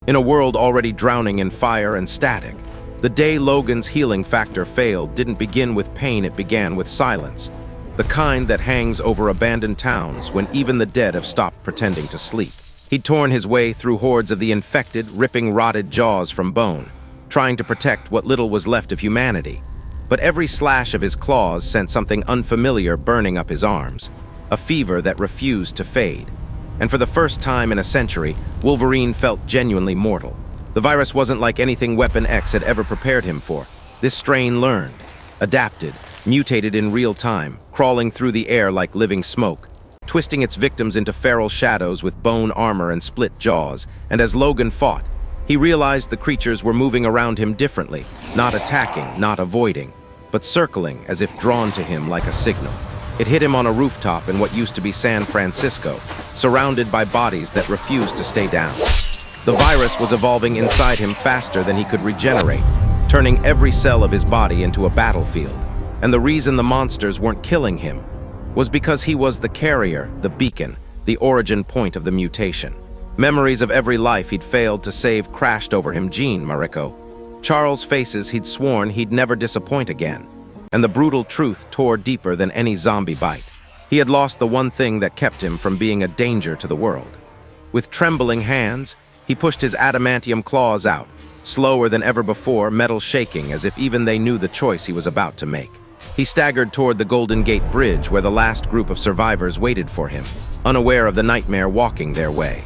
in a world already drowning in fire and static. The day Logan's healing factor failed didn't begin with pain, it began with silence. The kind that hangs over abandoned towns when even the dead have stopped pretending to sleep. He'd torn his way through hordes of the infected, ripping rotted jaws from bone, trying to protect what little was left of humanity. But every slash of his claws sent something unfamiliar burning up his arms, a fever that refused to fade. And for the first time in a century, Wolverine felt genuinely mortal. The virus wasn't like anything Weapon X had ever prepared him for. This strain learned, adapted, mutated in real time, crawling through the air like living smoke, twisting its victims into feral shadows with bone armor and split jaws. And as Logan fought, he realized the creatures were moving around him differently, not attacking, not avoiding, but circling as if drawn to him like a signal. It hit him on a rooftop in what used to be San Francisco, surrounded by bodies that refused to stay down. The virus was evolving inside him faster than he could regenerate, turning every cell of his body into a battlefield. And the reason the monsters weren't killing him was because he was the carrier, the beacon, the origin point of the mutation. Memories of every life he'd failed to save crashed over him. Jean, Mariko, Charles' faces he'd sworn he'd never disappoint again. And the brutal truth tore deeper than any zombie bite. He had lost the one thing that kept him from being a danger to the world. With trembling hands, he pushed his adamantium claws out, slower than ever before, metal shaking as if even they knew the choice he was about to make. He staggered toward the Golden Gate Bridge where the last group of survivors waited for him, unaware of the nightmare walking their way.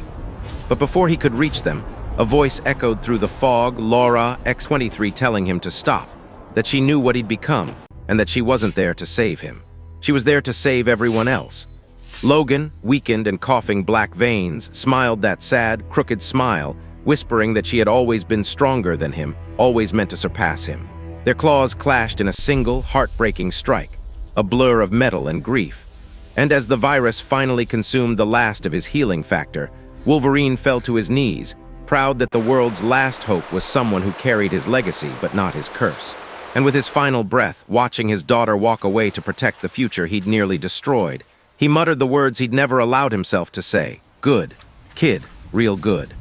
But before he could reach them, a voice echoed through the fog, Laura, X-23, telling him to stop, that she knew what he'd become, and that she wasn't there to save him. She was there to save everyone else. Logan, weakened and coughing black veins, smiled that sad, crooked smile, whispering that she had always been stronger than him, always meant to surpass him. Their claws clashed in a single, heartbreaking strike, a blur of metal and grief. And as the virus finally consumed the last of his healing factor, Wolverine fell to his knees, proud that the world's last hope was someone who carried his legacy but not his curse. And with his final breath, watching his daughter walk away to protect the future he'd nearly destroyed, he muttered the words he'd never allowed himself to say. Good. Kid. Real good.